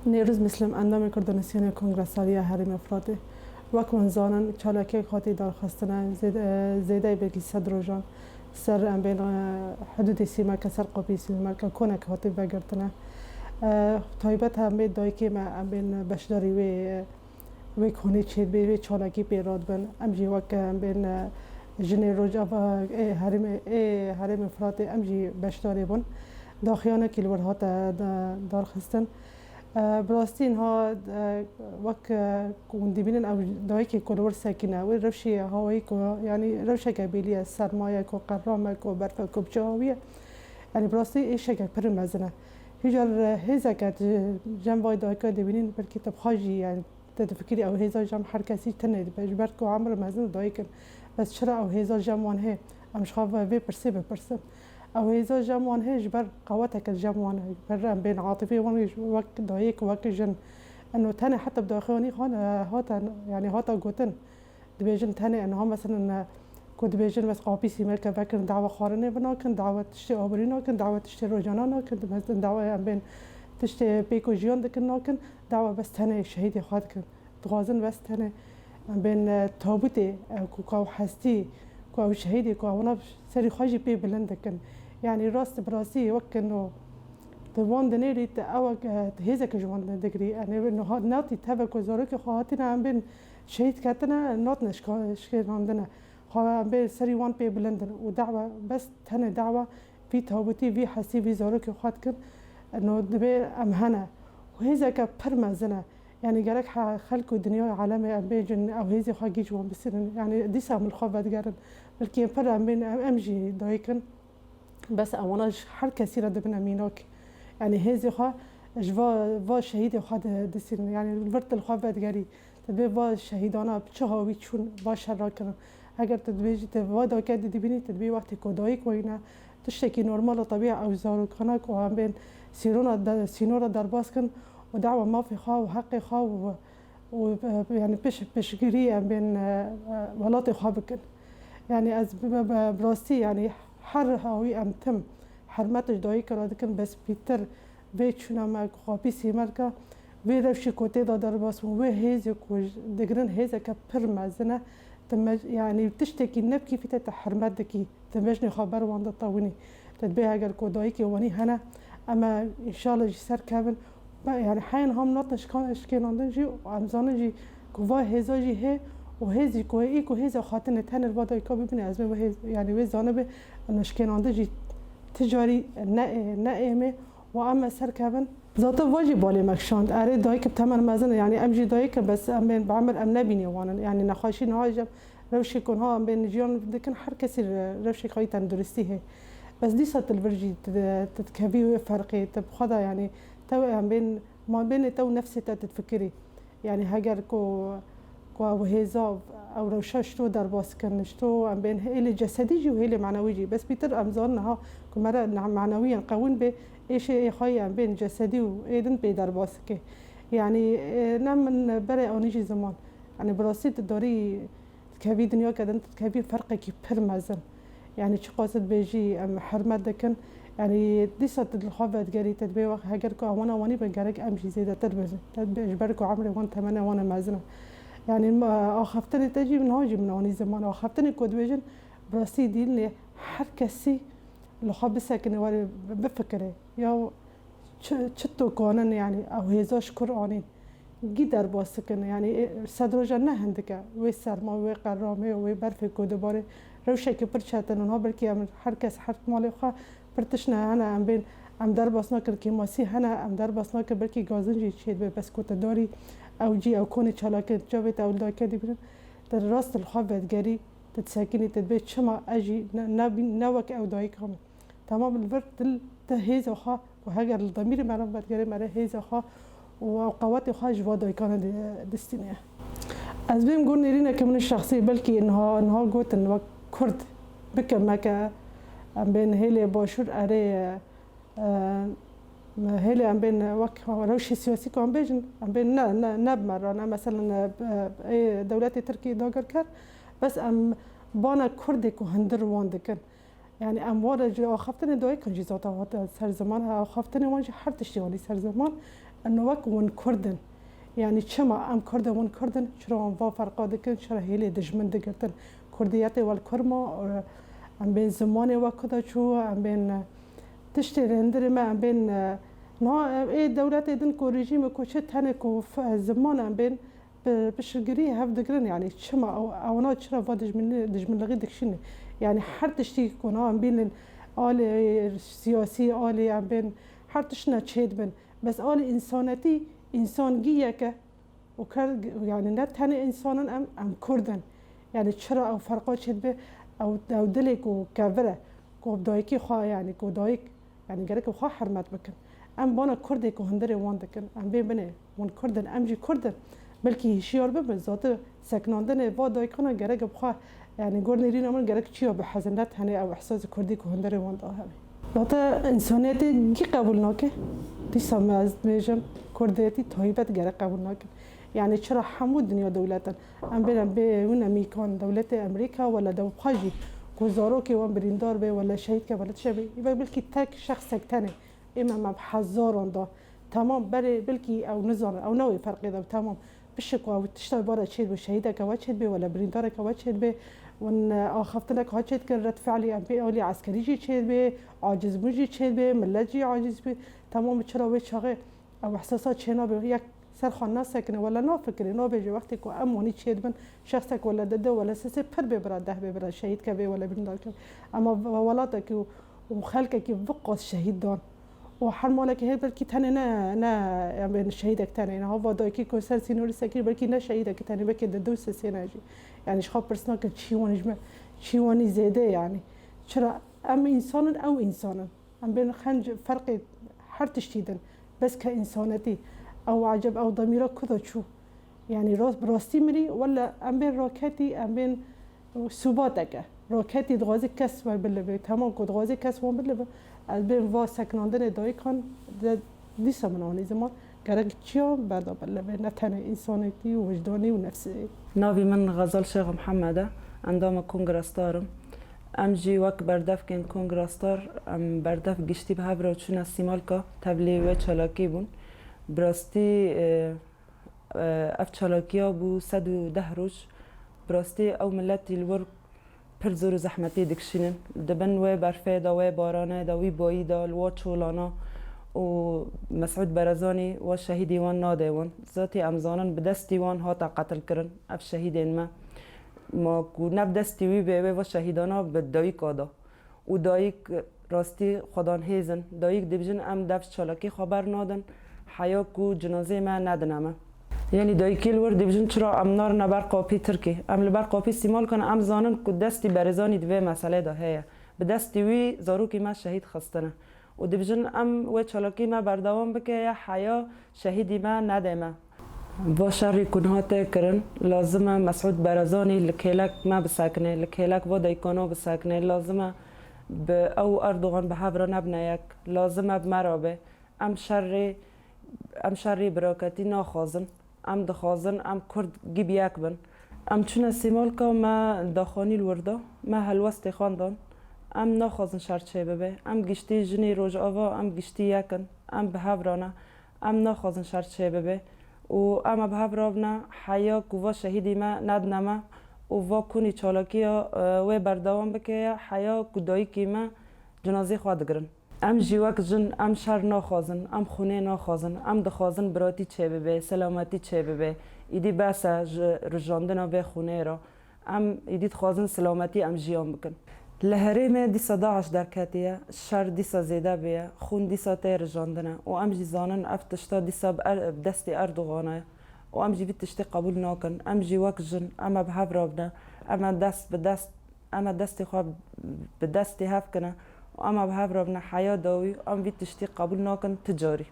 نیروز مثل اندام کردنسیون کنگرسالی هرم افراطی وقت منزانن چالاکی خاطی دارخستنه زیده بگی صد روزان سر ام بین حدود سیما که سر قبی سیما که کنه که خاطی بگرتنه تایبت هم بین دایی که ام بین بشداری و کنی چید بی چالاکی پیراد بن ام جی وقت ام بین جنی روزا هرم افراطی ام جی بشداری بن داخیانه کلور هات دارخستن براستین ها وقت کوندی بینن او دایی که کلور ساکنه و روشی هوایی کو یعنی روش قبیلی سرمایه کو قرامه کو برف کو بچاویه یعنی براستی ایش که پر مزنه هیجار هیزا که جنب وای دایی که بینین بلکه تب خاجی یعنی تفکری او هیزا جام هر کسی تنه بجبر کو عمر مزن دایی کن بس چرا او هیزا جاموان هی امش خواف وی پرسه بپرسم او هیزا جاموان هیج بر قوتك الجاموان بر بين عاطفي وقت دايك وقت جن انه تاني حتى بداخلي خان هاتا يعني هاتا جوتن دبيجن تاني انه مثلا كود بيجن بس قابيسي ملكه فكر دعوه خارنه بنا كان دعوه تشتي اوبرينا كان دعوه تشتي روجانا كان مثلا دعوه بين تشتي بيكو جيون دكن كان دعوه بس تاني شهيدي خاد كان تغازن بس تاني بين تابوتي كو حستي كو شهيدي كو وانا سري خاجي بي بلند كان يعني راست براسي وقت انه دوان دنيري تاوك هيزك جوان دغري يعني انه ناتي تبك وزارك خاطرنا عم بين شهيد كاتنا نوت نشكل عندنا خا بين سري وان بي بلندن ودعوه بس تنا دعوه في توبتي في حسي في زارك خاطر انه دبي امهنا وهيزك برمزنا يعني جالك خلقوا الدنيا عالمي بيجن او هيزي خاجي جوان بس يعني دي سام الخوفات جارن بلكي بر بين امجي دايكن بس أولا هر کسی را دبنا میناک يعني هذي خا جوا شهيد خاد دسين يعني الورت الخا بدگري تبي با شهيدانا بچهاوي چون با شراكن اگر تدبي تبا دا كد دبيني تدبي وقت كوداي كوينا تشتكي نورمال طبيعي او زارو كناك وهم بين سينورا درباس كن ودعوه ما في خا وحق خا و يعني بشگري بين ولات خا بكن يعني از براستي يعني هر هاوی امتم حرمتش دایی کرده کن بس پیتر وی چونه ما خوابی سیمر که وی روشی کوته دادر باسم وی هیزی کوش دگرن هیزه که پر مزنه يعني تشتكي نبكي في تحرمات دكي تمجني خبر وانده طاوني تدبيها اگر كوداي كي وني هنا اما ان شاء الله جي سر كابن يعني حين هم نطش كان اشكيلان جي وامزان جي كوا هيزا جي هي وهذي كويك وهذا خاطر نتهن الوضع كابي بني أزمة وهذ يعني وزانه بنشكين عنده جي تجاري نائمة وأما سر كابن ذات واجب بالي مكشاند أريد دايك بتمن مازن يعني أمجي دايك بس أمين بعمل أم نبيني وانا يعني نخاشين هاجم روشي كون ها بين جيان لكن هر كسر روشي خايت تندرستيه بس دي صارت الفرجي تتكبي فرقي تبخذها يعني تو بين ما بين تو نفسي تتفكري يعني هاجر كو وهيزا او روشاش تو در باس کنش تو ام بين هي جسدي جي وهي معنوي جي بس بيتر امزانها كمره معنويا قوين به ايش خاي ام بين جسدي وايدن بي در باس كه يعني نم بري اونيجي زمان يعني براسيت داري كبي دنيا كدن كبي فرق كي برمزن يعني شي قاصد بيجي ام حرمت دكن يعني ديسات الخوفات جاري تدبي وقت هاجركو وانا واني بنجرك امشي زي ده تدبي اجبركو عمري وان 8 وانا مازنه يعني آخفتني تجي من هاجي من هوني زمان آخفتني كود بيجن براسي دي اللي هر كسي اللي خاب ساكن ولا بفكره يا شتو كونن يعني أو هيزاش قرآنين جدار باسكن يعني صدر جنة هندك ويسر ما ويقرامي ويبرف كود باره روشة كبرشاتن ونها بركي أم هر كس حرت مالي خا برتشنا أنا أم بين أم در باسنا كل ماسي هنا أم در باسنا كبركي غازنجي شيد بس كوت داري او جي او كوني چالاكه جابت او دا كدي بن در راست الخوفت جري تتساكني تدبيت شما اجي نوك او دايكم تمام الفرد تهيز وخا وهاجر الضمير معرفت جري مره هيز وخا وقوات خا جوا دايكان دستينه از بهم قول نيرينا كمن الشخصي بلكي انها قوت ان كرد بكمك بين هيلي باشور اري هيلي ام بين وك روشي سياسي كون بيجن ام بين ناب مرة انا مثلا اي دولتي تركي داگر كر بس ام بانا كردك وهندر واندكن يعني ام ورا جي اخفتني دوي كان جي زاتا سر زمان اخفتني واجي هر تشتي ولي سر زمان انه وک ون کردن یعنی چما ام کرد ون کردن چرا وا فرقا دکن چرا هیلی دجمن دگرتن کردیت وال کرما ام بین زمان وقتا چو ام بین تشتی رندر ما ام بین نا ای دولت ایدن کو رژیم کو چه تنه کو زمان ام بین بشگری هف دگرن یعنی چما اونا چرا وا دجمن لغی دکشینه yani her tiştî kona bînin alê siyasî alê em bên her tişna çêd bin bes alê insanetî insangiyeke û ker yani ne tenê insanin em Kurdin yani çira ew ferqa çêd be ew dilê ku kevir e ku dayikî xwe yani ku dayik yani gerek xwe hirmet bikin em bana Kurdê ku hundirê wan dikin em bê binê wan Kurdin em jî Kurdin belkî hişyar bibin zatî seknandinê va dayikana gerek xwe يعني قول نريد أمر جرك شيء بحزنات هني أو إحساس كردي كهندري وانده هذي. لطا إنسانيتي جي قبولناك دي سماز ميجم كرديتي تهيبت جرك قبولناك يعني شرح حمود الدنيا دولة أم بين أمريكان دولة أمريكا ولا دو بحاجي كوزاروكي وان بريندار بي ولا شهيد ولا تشبي يبقى بلكي تاك شخص تاني إما ما بحزار عنده تمام بري بلكي أو نزار أو نوي فرق إذا تمام بشكوا وتشتغل برا تشيد وشهيدك واتشيد بي ولا بريندارك واتشيد بي ون آخفت لك هاتشيد كان رد فعلي أم بي أولي عسكري جي تشيد بي عاجز بوجي تشيد بي ملت جي عاجز بي تمام تشرا ويت شغي أو إحساسات شينا بي يك سرخان ناس ساكنة ولا نافكري نابجي وقتك وأموني تشيد من شخصك ولا دده ولا سيسي بر بي برا ده بي برا شهيد كبي ولا بريندارك أما ولاتك وخلقك بقص شهيد دان وحر مالك هي بلكي تاني نا يعني الشهيدك تاني أنا هو دايكي كونسر سينوري سكير بلكي نا شهيدك تاني بلكي ددوس سيناجي يعني شخاب برسناك شيوان جمع شيواني زيادة يعني شرا أم إنسان أو إنسانا أم بين خنج فرق حر تشتيدن بس كإنسانتي أو عجب أو ضميرك كذا شو يعني راس براستي مري ولا أم بين راكتي أم بين ثباتك راکتی دغازی کس و بلبه تمام کد دغازی کس و بلبه البته وا سکناندن دایکان دیسا من آنی زمان گرگ چیا بردا بلبه نه تنه انسانیتی و وجدانی و نفسی. ناوی من غزال شیخ محمده اندام کنگرستارم. ام جی وقت بردف کن کنگرستار ام بردف گشتی به هفته چون استعمال که تبلیغ و چالاکی بون. براستی اف چالاکیا بو 110 روز. براستی او ملتی الور پر زور زحمتی دکشینن دبن و برفه دا و بارانه دا وی بایی دا و چولانا و مسعود برزانی و شهیدی وان ناده وان ذاتی امزانن به دستی وان هاتا قتل کرن اف شهیدین ما کو نب دستی وی به و شهیدانا به دایک آدا و دایک راستی خدان هیزن دایک دیبجن ام دفش چالاکی خبر نادن حیا کو جنازه ما ندنمه یعنی دایکی الور دیوژن چرا امنار نبر قاپی ترکی ام لبر قاپی استعمال کنه ام زانن که دستی برزانی دوی مسئله ده هیا به دستی وی زاروکی ما شهید خستنه و دیوژن ام و چالاکی ما بردوام بکه یا حیا شهیدی ما ندیمه با شری کنهات کرن لازمه مسعود برزانی لکیلک ما بسکنه لکیلک و دایکانو بسکنه لازمه به او اردوغان به هفره نبنه یک لازمه بمرابه ام شری براکتی ناخوازن ام دخوازن ام کرد گیب یک بن ام چون استعمال که ما داخانی الورده ما هلوست خواندن ام ناخوازن شرچه ببه ام گشتی جنی روز آوا ام گشتی یکن ام به هفرانه ام ناخوازن شرچه ببه و ام به هفرانه حیا کووا شهیدی ما ندنمه و وا کنی چالاکی و بردوام بکه حیا کدایی که ما جنازه خواد گرن ام جیوک جن ام شر ناخوازن ام خونه ناخوازن ام دخوازن براتی چه ببه سلامتی چه ببه ایدی بس رجاندن به خونه را ام ایدی خوازن سلامتی ام جیام بکن لهریم دیسا داعش درکتیه شر دیسا زیده بیه خون دیسا تیر رجاندنه و ام جی زانن افتشتا دیسا بدستی اردوغانه و ام جی بیتشتی قبول ناکن ام جیوک جن ام به هفرابنه ام دست به دست ام دستی خواب به دستی هف کنه و اما به هفرابنا حیا داوی ام وی تشتی قبول ناکن تجاری